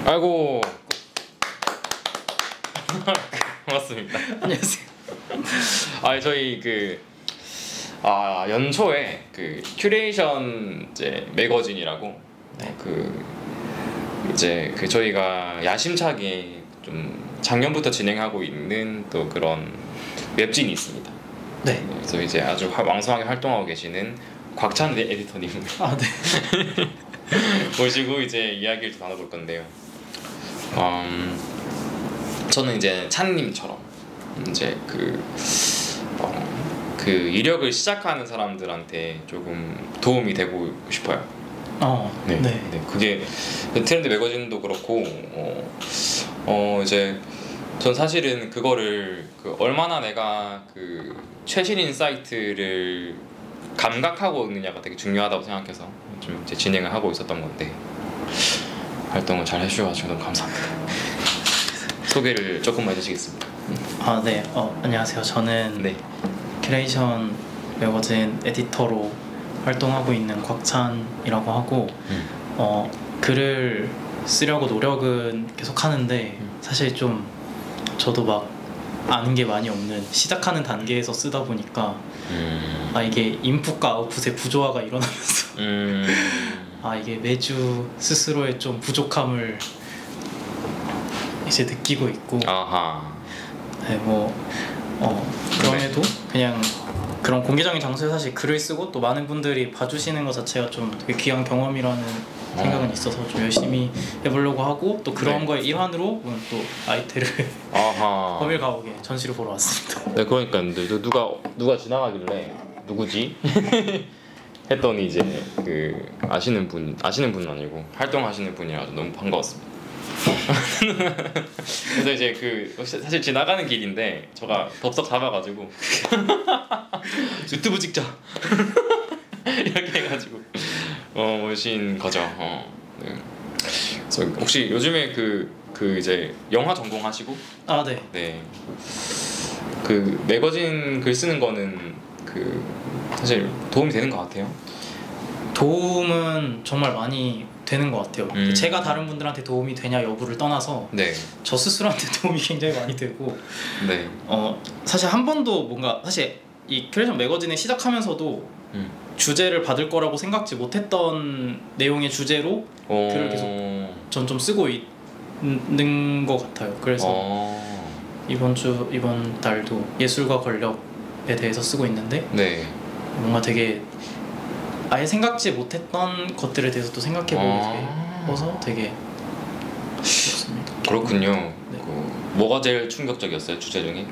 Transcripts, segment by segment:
아이고 반갑습니다. 안녕하세요. 저희 연초에 큐레이션 이제 매거진이라고 저희가 야심차게 좀 작년부터 진행하고 있는 또 그런 웹진이 있습니다. 네. 그래서 이제 아주 왕성하게 활동하고 계시는 곽찬 에디터님을 네. 모시고 이제 이야기를 좀 나눠볼 건데요. 저는 이제 찬님처럼 이제 이력을 시작하는 사람들한테 조금 도움이 되고 싶어요. 네. 그게 트렌드 매거진도 그렇고 이제 전 사실은 그거를 얼마나 내가 최신 인사이트를 감각하고 있느냐가 되게 중요하다고 생각해서 좀 이제 진행을 하고 있었던 건데 활동을 잘 해주셔가지고 너무 감사합니다. 소개를 조금만 해주시겠습니다. 네. 안녕하세요. 저는 네. 큐레이션 매거진 에디터로 활동하고 있는 곽찬이라고 하고 글을 쓰려고 노력은 계속 하는데 사실 좀 저도 막 아는 게 많이 없는 시작하는 단계에서 쓰다 보니까 이게 인풋과 아웃풋의 부조화가 일어나면서 이게 매주 스스로의 좀 부족함을 이제 느끼고 있고 그럼에도 그냥 그런 공개적인 장소에 사실 글을 쓰고 또 많은 분들이 봐주시는 것 자체가 좀 되게 귀한 경험이라는 생각은 있어서 좀 열심히 해보려고 하고 또 그런 거의 일환으로 오늘 또 아이테를 범일 가옥에 전시를 보러 왔습니다. 네, 그러니까 누가 지나가길래 누구지? 했더니 이제 아시는 분은 아니고 활동하시는 분이라서 너무 반가웠습니다. 그래서 이제 사실 지나가는 길인데 제가 덥석 잡아가지고 유튜브 찍자 이렇게 해가지고 오신 거죠. 네. 그래서 혹시 요즘에 이제 영화 전공하시고? 네. 네. 매거진 글 쓰는 거는 사실 도움이 되는 것 같아요. 도움은 정말 많이 되는 것 같아요. 제가 다른 분들한테 도움이 되냐 여부를 떠나서 저 스스로한테 도움이 굉장히 많이 되고 사실 한 번도 사실 이 큐레이션 매거진을 시작하면서도 주제를 받을 거라고 생각지 못했던 내용의 주제로 글을 계속 전 좀 쓰고 있는 것 같아요. 그래서 이번 달도 예술과 권력에 대해서 쓰고 있는데 뭔가 되게 아예 생각지 못했던 것들에 대해서 또 생각해보게 돼서 되게 좋습니다. 그렇군요. 네. 뭐가 제일 충격적이었어요, 주제 중에?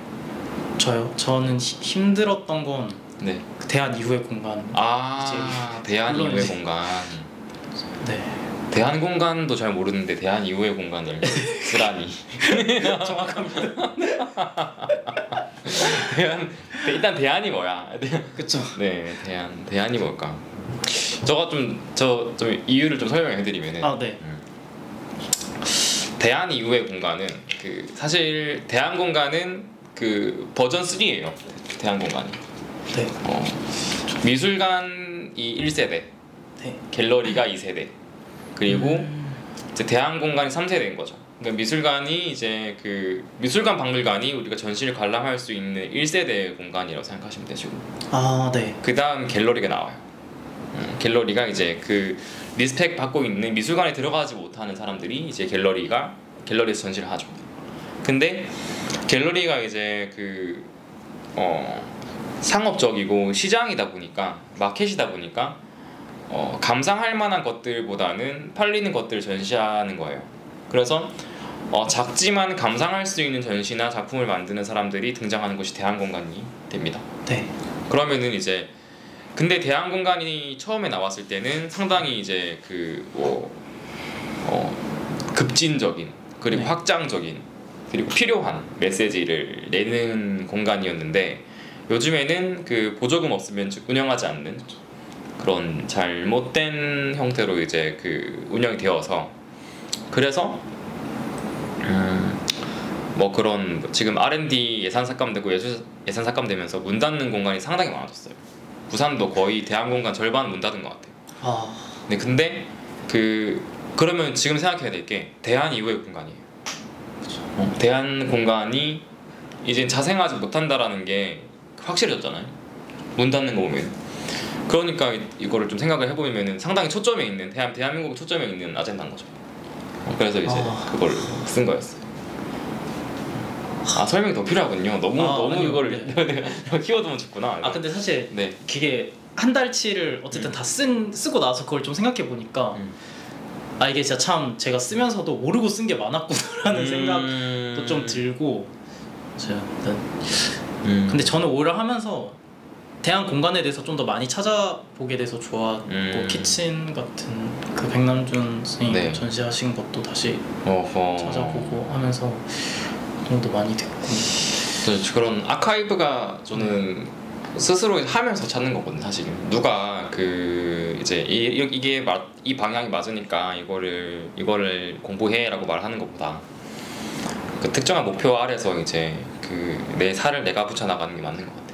저는 힘들었던 건 대한 이후의 공간. 대한 이후의 공간. 네. 대한 공간도 잘 모르는데 대한 이후의 공간을 쓰라니. 정확합니다. 일단 대안이 뭐야? 그쵸. 네, 대안이 뭘까? 좀 이유를 좀 설명해드리면은 대안 이후의 공간은 사실 대안 공간은 버전 3예요. 대안 공간이. 네. 미술관이 1세대, 갤러리가 2세대, 그리고 이제 대안 공간이 3세대인 거죠. 그러니까 미술관이 이제 미술관 박물관이 우리가 전시를 관람할 수 있는 1세대 공간이라고 생각하시면 되시고 네. 그 다음 갤러리가 나와요. 갤러리가 이제 리스펙 받고 있는 미술관에 들어가지 못하는 사람들이 이제 갤러리에서 전시를 하죠. 근데 갤러리가 이제 상업적이고 시장이다 보니까 마켓이다 보니까 감상할 만한 것들보다는 팔리는 것들을 전시하는 거예요. 그래서 작지만 감상할 수 있는 전시나 작품을 만드는 사람들이 등장하는 것이 대안 공간이 됩니다. 네. 그러면은 이제 근데 대안 공간이 처음에 나왔을 때는 상당히 이제 급진적인 그리고 확장적인 그리고 필요한 메시지를 내는 공간이었는데 요즘에는 보조금 없으면 운영하지 않는 그런 잘못된 형태로 이제 운영이 되어서 그래서 그런 지금 R&D 예산 삭감되고 예산 삭감되면서 문 닫는 공간이 상당히 많아졌어요. 부산도 거의 대안 공간 절반 문 닫은 것 같아요. 근데 그러면 지금 생각해야 될 게 대한 이후의 공간이에요. 대한 공간이 이제 자생하지 못한다라는 게 확실해졌잖아요. 문 닫는 거 보면. 그러니까 이거를 좀 생각을 해보면은 상당히 초점에 있는 대한민국 초점에 있는 아젠다인 거죠. 그래서 이제 그걸 쓴 거였어요. 설명이 더 필요하군요. 너무 아니요, 이거를 키워드만 줬구나. 근데 사실 그게 한 달치를 어쨌든 다 쓰고 나서 그걸 좀 생각해 보니까 이게 진짜 참 제가 쓰면서도 모르고 쓴 게 많았구나라는 생각도 좀 들고 근데 저는 오히려 하면서 대한 공간에 대해서 좀 더 많이 찾아보게 돼서 좋았고 키친 같은 그 백남준 선생님 전시하신 것도 다시 찾아보고 하면서 도 많이 듣고 그런 아카이브가 저는 스스로 하면서 찾는 거거든요. 사실 누가 이제 이 방향이 맞으니까 이거를 공부해라고 말하는 것보다 그 특정한 목표 아래서 이제 내 살을 내가 붙여 나가는 게 맞는 것 같아요.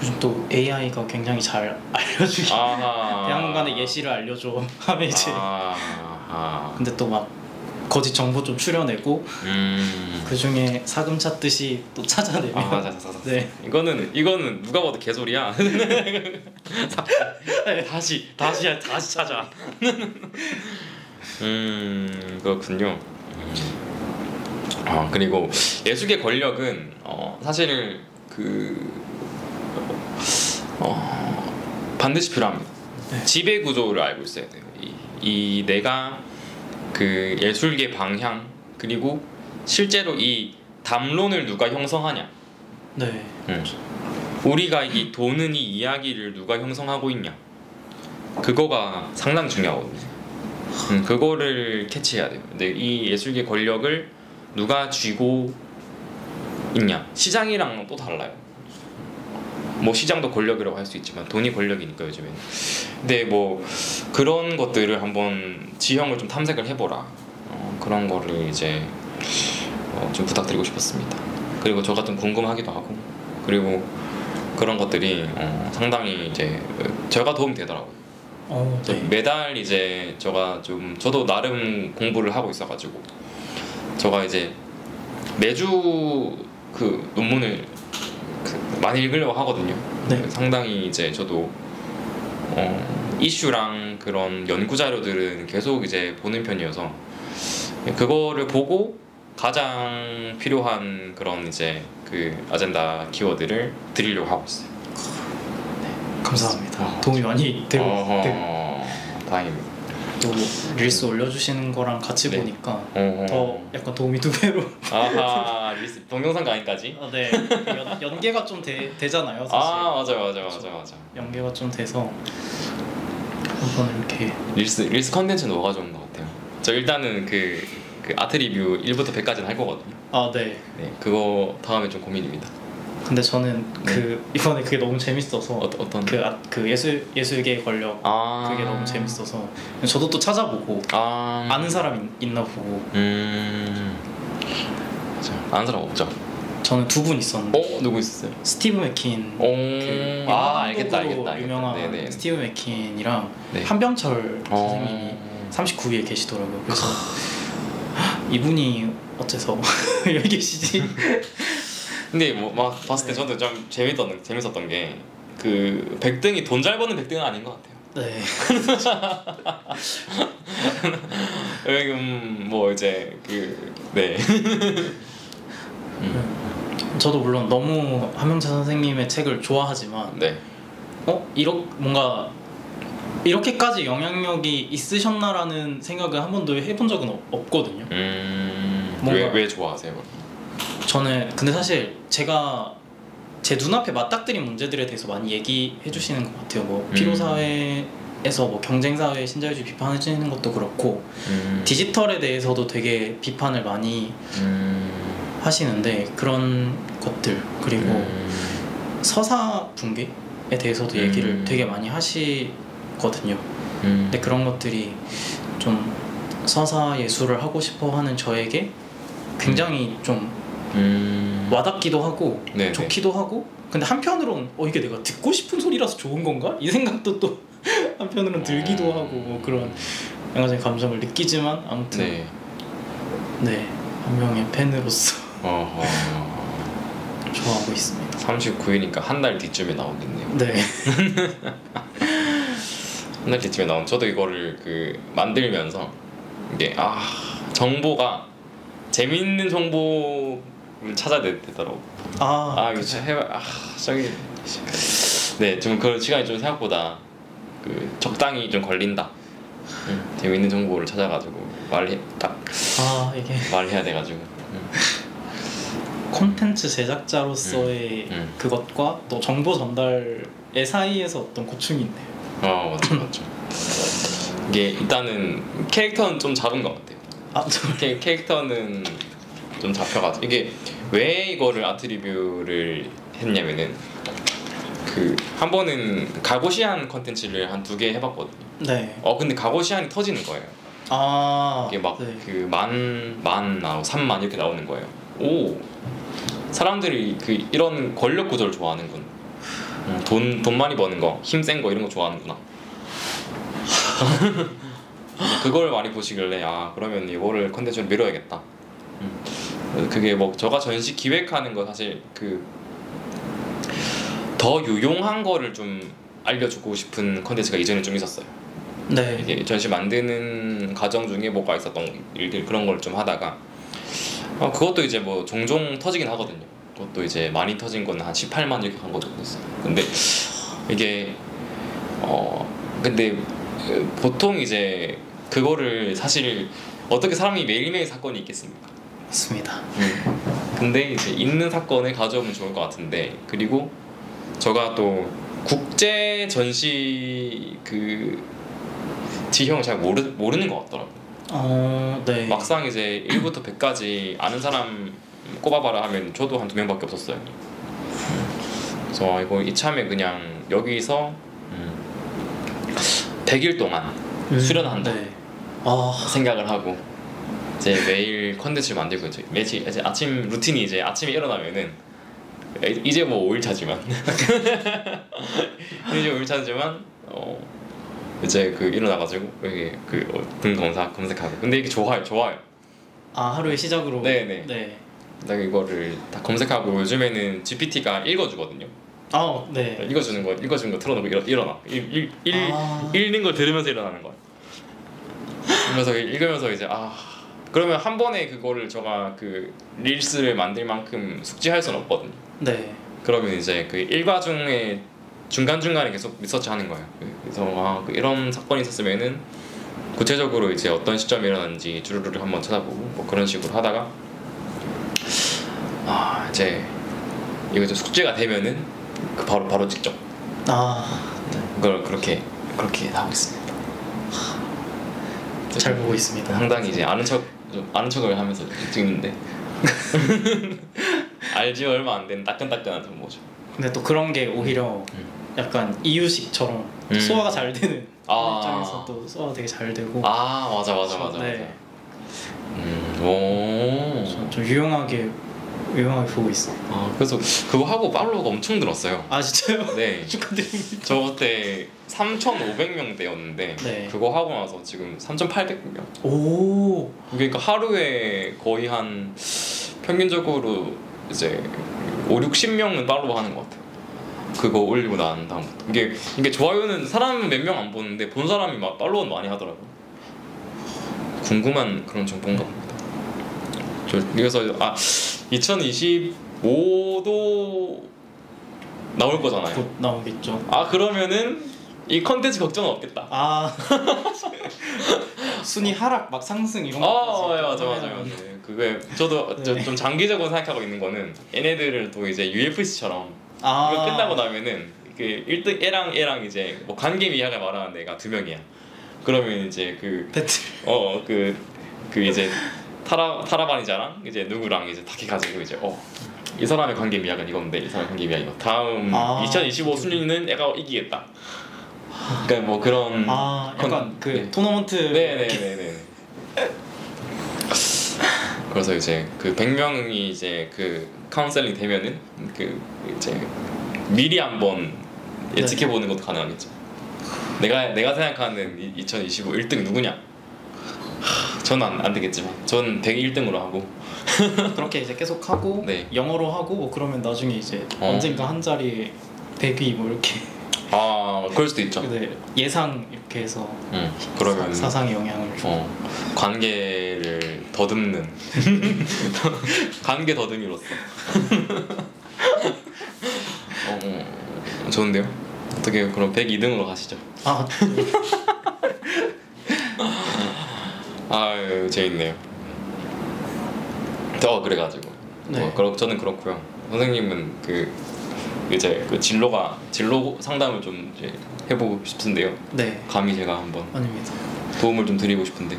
요즘 또 AI가 굉장히 잘 알려주기 대한민국의 예시를 알려줘 하면 이제 근데 또 막 거짓 정보 좀 추려내고 그 중에 사금 찾듯이 또 찾아내면 네. 이거는 누가 봐도 개소리야. 다시 찾아. 그렇군요. 그리고 예술계 권력은 사실 반드시 필요합니다. 지배 구조를 알고 있어야 돼요. 이 내가 예술계 방향 그리고 실제로 이 담론을 누가 형성하냐. 우리가 이 도는 이 이야기를 누가 형성하고 있냐. 그거가 상당히 중요하거든요. 그거를 캐치해야 돼요. 근데 이 예술계 권력을 누가 쥐고 있냐. 시장이랑 또 달라요. 뭐 시장도 권력이라고 할 수 있지만 돈이 권력이니까 요즘에는. 근데 뭐 그런 것들을 한번 지형을 좀 탐색을 해보라. 그런 거를 이제 좀 부탁드리고 싶었습니다. 그리고 저가 좀 궁금하기도 하고 그리고 그런 것들이 상당히 이제 제가 도움이 되더라고요. 매달 이제 저도 나름 공부를 하고 있어가지고 제가 이제 매주 그 논문을 많이 읽으려고 하거든요. 상당히 이제 저도 이슈랑 그런 연구 자료들은 계속 이제 보는 편이어서 그거를 보고 가장 필요한 그런 이제 아젠다 키워드를 드리려고 하고 있어요. 감사합니다. 도움이 많이 되고 다행입니다. 또 릴스 올려주시는 거랑 같이 보니까 더 약간 도움이 2배로 릴스 동영상 강의까지? 네. 연계가 좀 되잖아요 사실. 맞아. 연계가 좀 돼서 한번 이렇게 릴스 컨텐츠는 뭐가 좋은 것 같아요? 저 일단은 그 아트 리뷰 1부터 100까지는 할 거거든요. 네, 그거 다음에 좀 고민입니다. 근데 저는 이번에 그게 너무 재밌어서 어떤 예술계 권력 그게 너무 재밌어서 저도 또 찾아보고 아는 사람 있나 보고 아는 사람 없죠? 저는 2분 있었는데 누구 있었어요? 스티브 맥킨 알겠다 유명한 스티브 맥킨이랑 한병철 선생님이 39위에 계시더라고요. 그래서 이분이 어째서 여기 계시지? 근데 뭐 막 봤을 때 저도 좀 재밌었던 게 백등이 돈 잘 버는 백등은 아닌 것 같아요. 뭐 이제 저도 물론 너무 한명찬 선생님의 책을 좋아하지만 뭔가 이렇게까지 영향력이 있으셨나라는 생각을 한 번도 해본 적은 없거든요. 왜 좋아하세요? 저는 근데 사실 제가 제 눈앞에 맞닥뜨린 문제들에 대해서 많이 얘기해 주시는 것 같아요. 뭐 피로사회에서 뭐 경쟁사회 신자유주의 비판해 주시는 것도 그렇고 디지털에 대해서도 되게 비판을 많이 하시는데 그런 것들 그리고 서사 붕괴에 대해서도 얘기를 되게 많이 하시거든요. 근데 그런 것들이 좀 서사 예술을 하고 싶어 하는 저에게 굉장히 좀 와닿기도 하고 좋기도 하고 근데 한편으로는 이게 내가 듣고 싶은 소리라서 좋은 건가? 이 생각도 또 한편으로는 들기도 하고 뭐 그런 맹아진의 감정을 느끼지만 아무튼 네, 한 명의 팬으로서 좋아하고 있습니다. 39위니까 한 달 뒤쯤에 나오겠네요. 네. 한 달 뒤쯤에 나온. 저도 이거를 그 만들면서 이게 정보가 재밌는 정보를 찾아야 되더라고. 이거 저기 네, 좀 그런 시간이 좀 생각보다 그 적당히 좀 걸린다. 재밌는 정보를 찾아가지고 이게 말해야 돼가지고. 콘텐츠 제작자로서의 그것과 또 정보 전달의 사이에서 어떤 고충이 있네요. 맞죠. 이게 일단은 캐릭터는 좀 잡은 것 같아요. 캐릭터는 좀 잡혀가지고. 이게 왜 이거를 아트 리뷰를 했냐면은 그 한 번은 가고시안 컨텐츠를 한 2개 해봤거든요. 네. 근데 가고시안이 터지는 거예요. 이게 막 그 3만 이렇게 나오는 거예요. 사람들이 그 이런 권력 구조를 좋아하는군. 돈 많이 버는 거, 힘 센 거 이런 거 좋아하는구나. 그걸 많이 보시길래 그러면 이거를 컨텐츠로 밀어야겠다. 그게 뭐 제가 전시 기획하는 거 사실 그 더 유용한 거를 좀 알려주고 싶은 컨텐츠가 이전에 좀 있었어요. 네. 이게 전시 만드는 과정 중에 뭐가 있었던 일들 그런 걸 좀 하다가 그것도 이제 뭐 종종 터지긴 하거든요. 그것도 이제 많이 터진 거는 한 18만 이렇게 간 것도 있어요. 근데 이게 근데 보통 이제 그거를 사실 어떻게 사람이 매일매일 사건이 있겠습니까? 맞습니다. 근데 이제 있는 사건을 가져오면 좋을 것 같은데, 그리고 제가 또 국제 전시 그 지형을 잘 모르는 것 같더라고요. 네. 막상 이제 1부터 100까지 아는 사람 꼽아봐라 하면 저도 한 2명밖에 없었어요. 그래서 이거 이참에 그냥 여기서 100일 동안 수련한다. 네. 생각을 하고 이제 매일 컨텐츠를 만들고 이제 아침 루틴이 이제 아침에 일어나면은 이제 뭐 5일 차지만 이제 5일 차지만 이제 그 일어나가지고 여기 그 검색하고. 근데 이게 좋아요. 하루의 시작으로. 네네. 네. 나 이거를 다 검색하고 요즘에는 GPT가 읽어주거든요. 네. 읽어주는 거 틀어놓고 일어나. 읽는 걸 들으면서 일어나는 거야. 그래서 읽으면서 이제 그러면 한 번에 그거를 제가 그 릴스를 만들 만큼 숙지할 수는 없거든요. 네. 그러면 이제 그 일과 중에 중간중간에 계속 리서치 하는 거예요. 그래서 이런 사건이 있었으면은 구체적으로 이제 어떤 시점에 일어났는지 주르르 한번 찾아보고 뭐 그런 식으로 하다가 이제 이거 좀 숙제가 되면은 그 바로 찍죠. 네. 그걸 그렇게 하고 있습니다. 잘 보고 있습니다. 상당히 이제 아는 척을 하면서 찍는데 알지 얼마 안 된 따끈따끈한 정보죠. 근데 또 그런 게 오히려 약간 이유식처럼 소화가 잘 되는 입장에서 또 소화가 되게 잘 되고. 맞아. 네. 좀 유용하게 보고 있어요. 그래서 그거 하고 팔로워가 엄청 늘었어요. 진짜요? 네. 축하드립니다. 저 그때 3,500명대였는데 네. 그거 하고 나서 지금 3,800명. 오. 그러니까 하루에 거의 한 평균적으로 이제 5-60명은 팔로우 하는 것 같아요. 그거 올리고 난 다음부터. 이게 좋아요는 사람 몇 명 안 보는데 본 사람이 막 팔로우 많이 하더라고요. 궁금한 그런 정보인가 봅니다. 그래서 2025도 나올 거잖아요. 곧 나오겠죠. 그러면은 이 컨텐츠 걱정은 없겠다. 순위 하락 막 상승 이런 거. 맞아요. 그게 저도 좀 장기적으로 생각하고 있는 거는 얘네들을 또 이제 UFC처럼 이거 끝나고 나면은 그 1등 얘랑 이제 뭐 관계 이야기 말하는 애가 2명이야. 그러면 이제 그 배틀. 그 이제 타라바니자랑 이제 누구랑 이제 딱 해가지고 이제 이 사람의 관계 미학은 이건데 이 사람의 관계 미학이 이거. 다음 2025 순위는 애가 이기겠다. 그러니까 뭐 그런 약간 그 토너먼트. 네네네네. 그래서 이제 그 100명이 이제 그 카운셀링 되면은 그 이제 미리 한번 예측해 보는 것도 가능하겠죠. 내가 생각하는 2025 1등 누구냐? 저는 안 되겠지만 전 101등으로 하고 그렇게 이제 계속 하고 네. 영어로 하고 뭐 그러면 나중에 이제 언젠가 한 자리에 100위 뭐 이렇게 그럴 수도 있죠. 네, 예상 이렇게 해서 그러면 사상에 영향을 줘. 관계를 더듬는 관계 더듬이로서 좋은데요? 어떻게 그럼 102등으로 가시죠. 아유 재밌네요. 그래가지고 네. 저는 그렇고요. 선생님은 이제 진로 상담을 좀 이제 해보고 싶은데요. 네. 감히 제가 한번 아닙니다. 도움을 좀 드리고 싶은데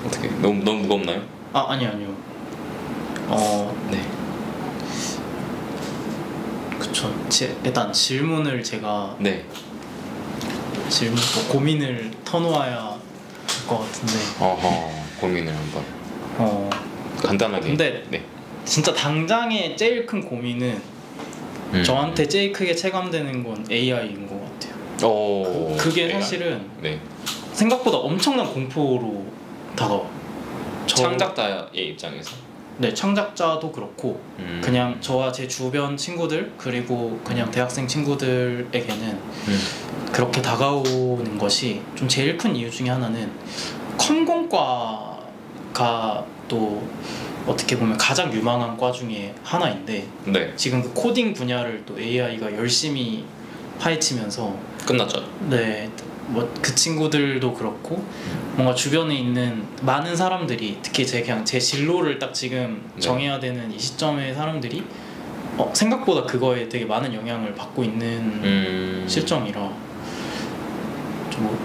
어떻게 너무 무겁나요? 아니요. 네. 그쵸. 일단 질문을 제가 네. 고민을 터놓아야 할 것 같은데. 고민을 한번. 간단하게. 근데 네. 진짜 당장의 제일 큰 고민은 저한테 제일 크게 체감되는 건 AI인 것 같아요. 그게 AI? 사실은 네. 생각보다 엄청난 공포로 다가와. 창작자의 입장에서. 네, 창작자도 그렇고 그냥 저와 제 주변 친구들 그리고 그냥 대학생 친구들에게는 그렇게 다가오는 것이 좀 제일 큰 이유 중에 하나는 컴공과가 또 어떻게 보면 가장 유망한 과 중에 하나인데 네. 지금 그 코딩 분야를 또 AI가 열심히 파헤치면서 끝났죠. 네, 뭐 그 친구들도 그렇고 뭔가 주변에 있는 많은 사람들이 특히 그냥 제 진로를 딱 지금 네. 정해야 되는 이 시점의 사람들이 생각보다 그거에 되게 많은 영향을 받고 있는 실정이라 좀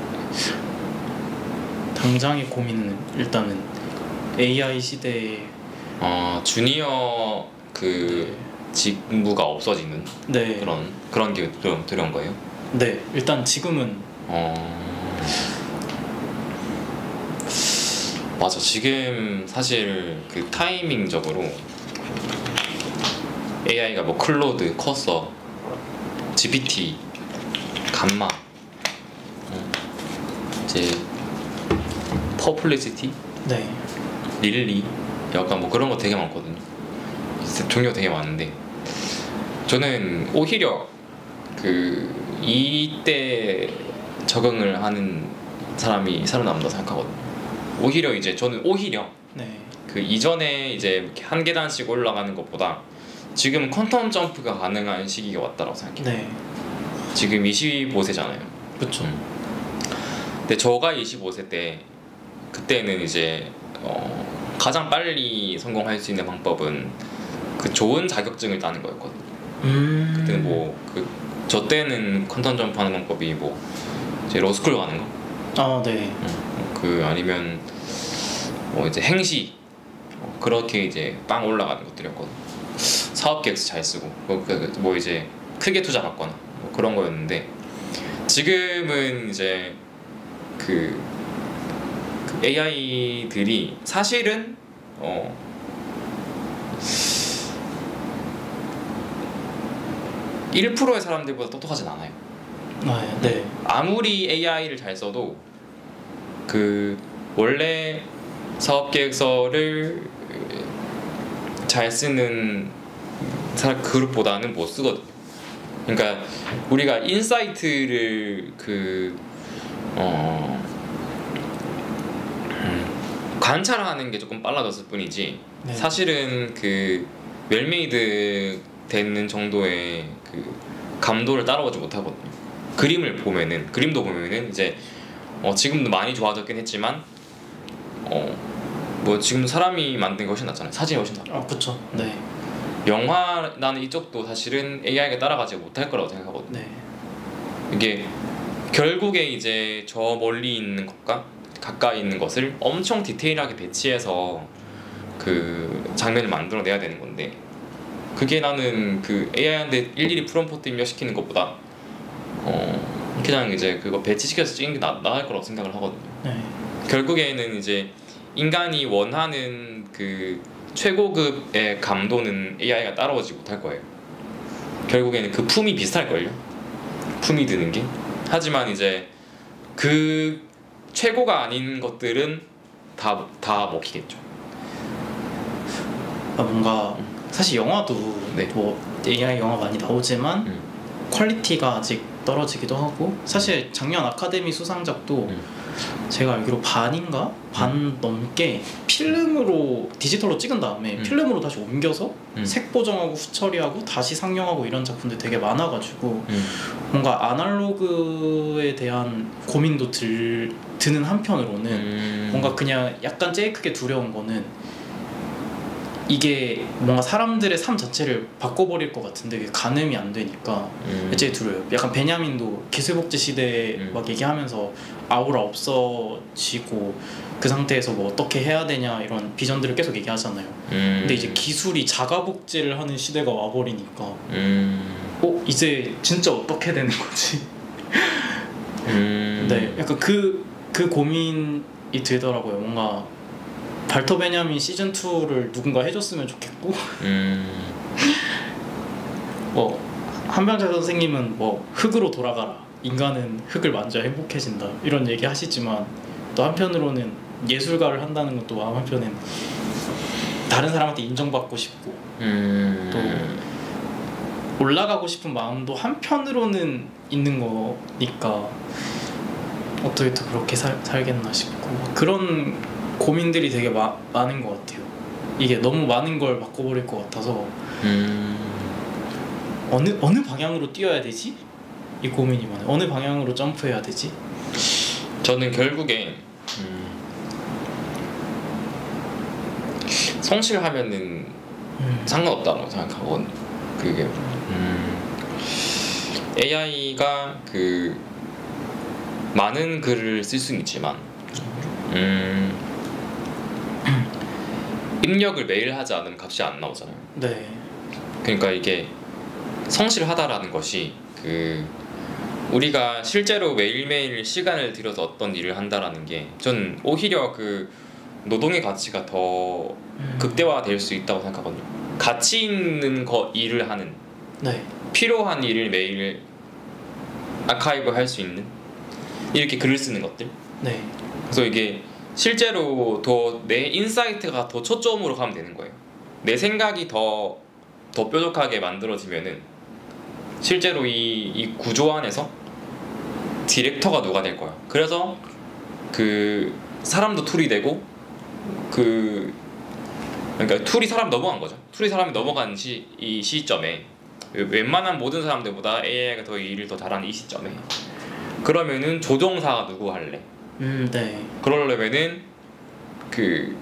당장의 고민은 일단은 AI 시대에 주니어 네. 직무가 없어지는 네. 그런 게 좀 두려운 거예요? 네, 일단 지금은 맞아. 지금 사실 타이밍적으로 AI가 뭐 클로드, 커서, GPT, 감마, 이제 퍼플리시티, 네. 릴리, 약간 뭐 그런 거 되게 많거든요. 종류가 되게 많은데 저는 오히려 이때 적응을 하는 사람이 살아남는다 생각하거든요. 오히려 이제 저는 네. 이전에 이제 한 계단씩 올라가는 것보다 지금 퀀텀 점프가 가능한 시기가 왔다고 생각해요. 네. 지금 25세잖아요. 그렇죠. 근데 저가 25세 때 그때는 이제 가장 빨리 성공할 수 있는 방법은 좋은 자격증을 따는 거였거든요. 그때는 저 때는 퀀텀 점프하는 방법이 이제 로스쿨 가는 거. 네. 아니면 이제 행시 그렇게 이제 빵 올라가는 것들이었거든요. 사업 계획서 잘 쓰고 이제 크게 투자 받거나 그런 거였는데 지금은 이제 AI들이 사실은 1%의 사람들보다 똑똑하진 않아요. 네. 아무리 AI를 잘 써도 원래 사업 계획서를 잘 쓰는 그룹보다는 못 쓰거든요. 그러니까 우리가 인사이트를 관찰하는 게 조금 빨라졌을 뿐이지 네. 사실은 웰메이드 되는 정도의 감도를 따라오지 못하거든요. 그림도 보면은 이제 지금도 많이 좋아졌긴 했지만 지금 사람이 만든 게 훨씬 낫잖아요. 사진이 훨씬 낫고. 그렇죠. 네. 영화라는 이쪽도 사실은 AI가 따라가지 못할 거라고 생각하거든요. 네. 이게 결국에 이제 저 멀리 있는 것과 가까이 있는 것을 엄청 디테일하게 배치해서 장면을 만들어내야 되는 건데 그게 나는 AI한테 일일이 프롬프트 입력시키는 것보다 그냥 이제 그거 배치시켜서 찍는 게 나을 거라고 생각을 하거든요. 네. 결국에는 이제 인간이 원하는 최고급의 감도는 AI가 따라오지 못할 거예요. 결국에는 품이 비슷할걸요. 품이 드는 게. 하지만 이제 최고가 아닌 것들은 다 먹히겠죠. 뭔가 사실 영화도 네. 뭐 AI 영화 많이 나오지만 퀄리티가 아직 떨어지기도 하고, 사실 작년 아카데미 수상작도 제가 알기로 반 넘게 필름으로 디지털로 찍은 다음에 필름으로 다시 옮겨서 색 보정하고 후처리하고 다시 상영하고 이런 작품들 되게 많아가지고 뭔가 아날로그에 대한 고민도 드는 한편으로는 뭔가 그냥 약간 제일 크게 두려운 거는 이게 뭔가 사람들의 삶 자체를 바꿔버릴 것 같은데 이게 가늠이 안 되니까 제일 두려워요. 약간 베냐민도 기술복제 시대에 막 얘기하면서 아우라 없어지고 그 상태에서 뭐 어떻게 해야 되냐 이런 비전들을 계속 얘기하잖아요. 근데 이제 기술이 자가복제를 하는 시대가 와버리니까 이제 진짜 어떻게 되는 거지? 네, 약간 그 고민이 들더라고요. 뭔가 발터 베냐민 시즌 2를 누군가 해줬으면 좋겠고, 뭐 한병철 선생님은 뭐 흙으로 돌아가라, 인간은 흙을 만져야 행복해진다 이런 얘기 하시지만 또 한편으로는 예술가를 한다는 것도 마음 한편엔 다른 사람한테 인정받고 싶고 또 올라가고 싶은 마음도 한편으로는 있는 거니까 어떻게 또 그렇게 살겠나 싶고, 그런 고민들이 되게 많은 것 같아요. 이게 너무 많은 걸 바꿔버릴 것 같아서 어느 방향으로 뛰어야 되지? 이 고민이 많아요. 어느 방향으로 점프해야 되지? 저는 결국에 성실하면은 상관없다고 생각하고, 그게 AI가 그 많은 글을 쓸 수는 있지만 입력을 매일 하지 않으면 값이 안 나오잖아요. 네. 그러니까 이게 성실하다라는 것이 그 우리가 실제로 매일매일 시간을 들여서 어떤 일을 한다라는 게 전 오히려 그 노동의 가치가 더 극대화될 수 있다고 생각하거든요. 가치 있는 일을 하는, 네. 필요한 일을 매일 아카이브 할 수 있는 이렇게 글을 쓰는 것들. 네. 그래서 이게 실제로 더 내 인사이트가 더 초점으로 가면 되는 거예요. 내 생각이 더 뾰족하게 만들어지면은 실제로 이 구조 안에서 디렉터가 누가 될 거야. 그래서 그 사람도 툴이 되고 그러니까 툴이 사람 넘어간 거죠. 툴이 사람이 넘어간 이 시점에 웬만한 모든 사람들보다 AI가 더 일을 더 잘하는 이 시점에 그러면은 조종사가 누구 할래? 네. 그러려면은 그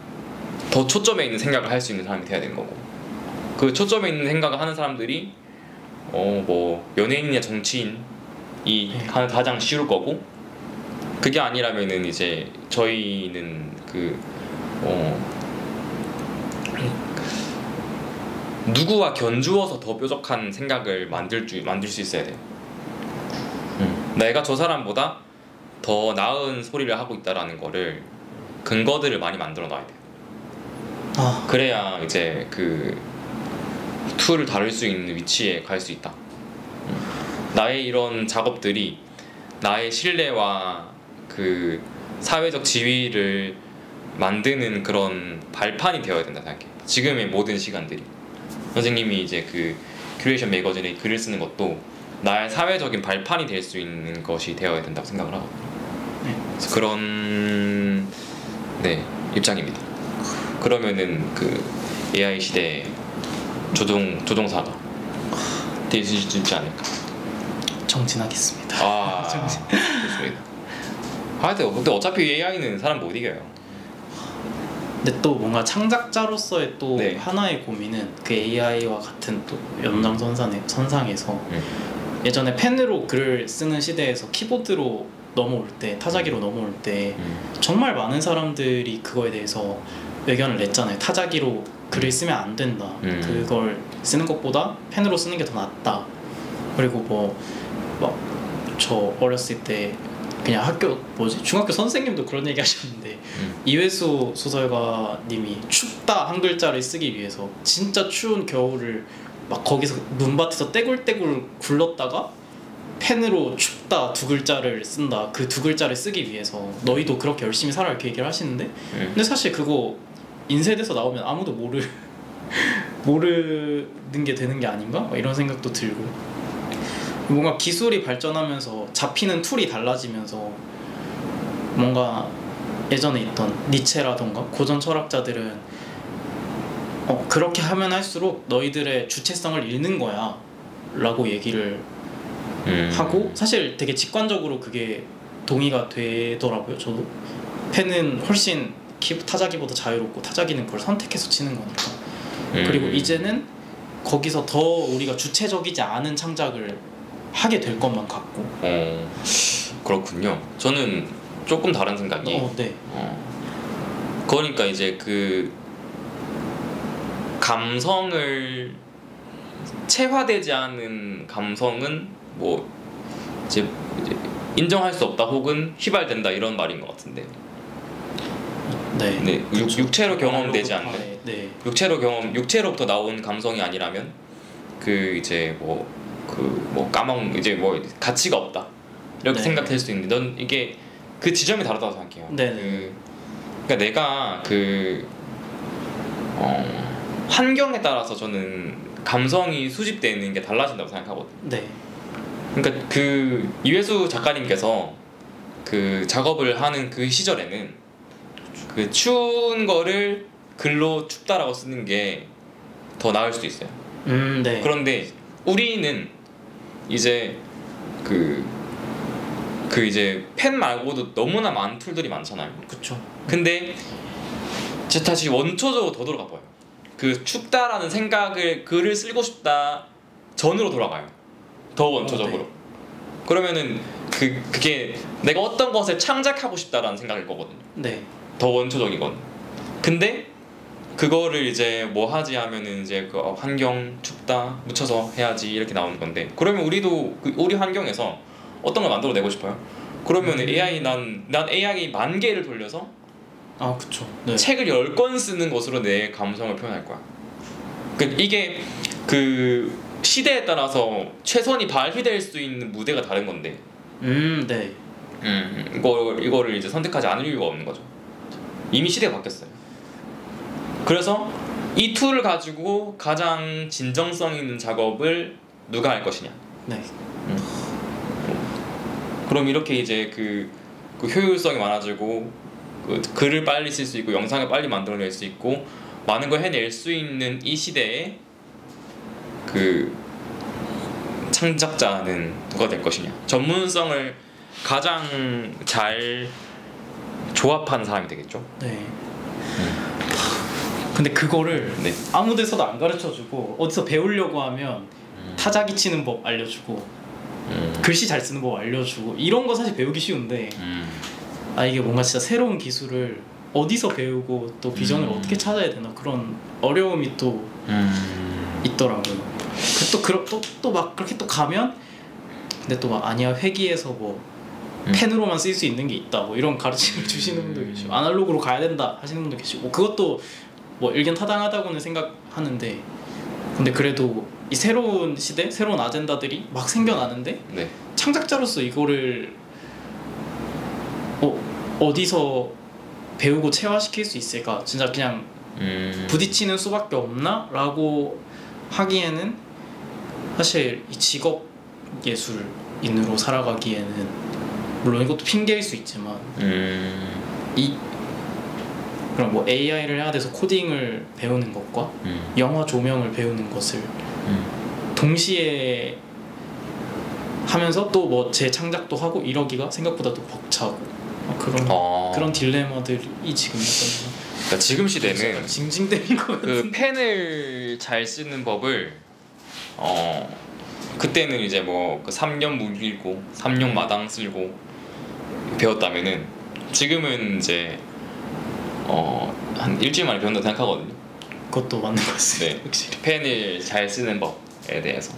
더 초점에 있는 생각을 할 수 있는 사람이 돼야 되는 거고, 그 초점에 있는 생각을 하는 사람들이 뭐 연예인이나 정치인이 하는 가장 쉬울 거고, 그게 아니라면은 이제 저희는 누구와 견주어서 더 뾰족한 생각을 만들 수 있어야 돼요. 내가 저 사람보다 더 나은 소리를 하고 있다라는 거를 근거들을 많이 만들어 놔야 돼요. 그래야 이제 그 툴을 다룰 수 있는 위치에 갈 수 있다. 나의 이런 작업들이 나의 신뢰와 그 사회적 지위를 만드는 그런 발판이 되어야 된다 생각해. 지금의 모든 시간들이 선생님이 이제 그 큐레이션 매거진에 글을 쓰는 것도 나의 사회적인 발판이 될 수 있는 것이 되어야 된다고 생각을 하거든요. 그래서 그런 입장입니다. 그러면은 그 AI 시대에 조종사가 될 수 있지 않을까. 정진하겠습니다. 좋습니다. 근데 어차피 AI는 사람 못 이겨요. 근데 또 뭔가 창작자로서의 또 하나의 고민은 그 AI와 같은 또 연장선상에서 예전에 펜으로 글을 쓰는 시대에서 키보드로 넘어올 때, 타자기로 넘어올 때 정말 많은 사람들이 그거에 대해서 의견을 냈잖아요. 타자기로 글을 쓰면 안 된다. 그걸 쓰는 것보다 펜으로 쓰는 게 더 낫다. 그리고 막 저 어렸을 때 그냥 중학교 선생님도 그런 얘기 하셨는데 이회수 소설가님이 춥다 한 글자를 쓰기 위해서 진짜 추운 겨울을 막 거기서 눈밭에서 떼굴떼굴 굴렀다가 펜으로 춥다 두 글자를 쓴다. 그 두 글자를 쓰기 위해서 너희도 그렇게 열심히 살아 이렇게 얘기를 하시는데 근데 사실 그거 인쇄돼서 나오면 아무도 모르는 게 되는 게 아닌가? 이런 생각도 들고 뭔가 기술이 발전하면서 잡히는 툴이 달라지면서 뭔가 예전에 있던 니체라던가 고전 철학자들은 그렇게 하면 할수록 너희들의 주체성을 잃는 거야 라고 얘기를 하고 사실 되게 직관적으로 그게 동의가 되더라고요. 저도 펜은 훨씬 타자기보다 자유롭고 타자기는 그걸 선택해서 치는 거니까 그리고 이제는 거기서 더 우리가 주체적이지 않은 창작을 하게 될 것만 같고 그렇군요. 저는 조금 다른 생각이 네. 그러니까 이제 그 감성을 체화되지 않은 감성은 뭐 이제 인정할 수 없다 혹은 휘발된다 이런 말인 것 같은데 네. 육체로 경험되지 않는 네. 육체로부터 나온 감성이 아니라면 그 이제 뭐 이제 뭐 가치가 없다 이렇게 생각될 수 있는데 넌 이게 그 지점이 다르다고 생각해요. 그러니까 내가 환경에 따라서 저는 감성이 수집되는 게 달라진다고 생각하거든요. 네. 그러니까 그 이회수 작가님께서 그 작업을 하는 그 시절에는 그 추운 거를 글로 춥다라고 쓰는 게 더 나을 수도 있어요. 네. 그런데 우리는 이제 그 이제 펜 말고도 너무나 많은 툴들이 많잖아요. 그렇죠. 근데 제 다시 원초적으로 더 돌아가 봐요. 그 춥다라는 생각을 글을 쓰고 싶다 전으로 돌아가요. 더 원초적으로. 네. 그러면은 그게 내가 어떤 것을 창작하고 싶다라는 생각일 거거든요. 네. 더 원초적이건. 근데 그거를 이제 뭐 하지 하면은 이제 그 환경 춥다 묻혀서 해야지 이렇게 나오는 건데 그러면 우리도 우리 환경에서 어떤 걸 만들어내고 싶어요. 그러면 AI 난 AI 10,000개를 돌려서 그쵸. 네. 책을 10권 쓰는 것으로 내 감성을 표현할 거야. 이게 그 시대에 따라서 최선이 발휘될 수 있는 무대가 다른 건데. 네. 이거를 이제 선택하지 않을 이유가 없는 거죠. 이미 시대가 바뀌었어요. 그래서 이 툴을 가지고 가장 진정성 있는 작업을 누가 할 것이냐. 네. 그럼 이렇게 이제 그 효율성이 많아지고 그 글을 빨리 쓸 수 있고 영상을 빨리 만들어낼 수 있고 많은 걸 해낼 수 있는 이 시대에 그 창작자는 누가 될 것이냐. 전문성을 가장 잘 조합한 사람이 되겠죠. 네. 근데 그거를 아무 데서도 안 가르쳐주고 어디서 배우려고 하면 타자기 치는 법 알려주고 글씨 잘 쓰는 법 알려주고 이런 거 사실 배우기 쉬운데 이게 뭔가 진짜 새로운 기술을 어디서 배우고 또 비전을 어떻게 찾아야 되나 그런 어려움이 또 있더라고요. 또 막 그렇게 또 가면 근데 또 막 아니야 회기에서 뭐 펜으로만 쓸 수 있는 게 있다 뭐 이런 가르침을 주시는 분도 계시고 아날로그로 가야 된다 하시는 분도 계시고 그것도 뭐 의견타당하다고는 생각하는데 근데 그래도 이 새로운 시대, 새로운 아젠다들이 막 생겨나는데 창작자로서 이거를 어디서 배우고 체화시킬 수 있을까? 진짜 그냥 부딪히는 수밖에 없나? 라고 하기에는 사실 이 직업 예술인으로 살아가기에는 물론 이것도 핑계일 수 있지만 그럼 뭐 AI를 해야 돼서 코딩을 배우는 것과 영화 조명을 배우는 것을 동시에 하면서 또 뭐 제 창작도 하고 이러기가 생각보다 또 벅차고 그런 딜레마들이 지금 있거든요. 그러니까 지금 시대는 징징대는 것 같은데 그 펜을 잘 쓰는 법을 그때는 이제 뭐 그 3년 물 읽고 3년 마당 쓸고 배웠다면은 지금은 이제 한 일주일 만에 배운다고 생각하거든요. 그것도 맞는 것 같습니다. 확실히 펜을 잘 쓰는 법에 대해서.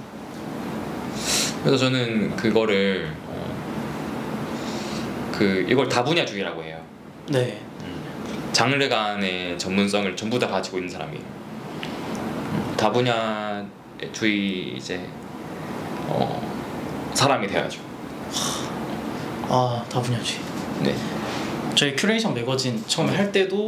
그래서 저는 그거를 이걸 다분야주의라고 해요. 네. 장르 간의 전문성을 전부 다 가지고 있는 사람이에요. 다분야주의 이제 사람이 돼야죠. 다분야주의. 네. 저희 큐레이션 매거진 처음에 할 때도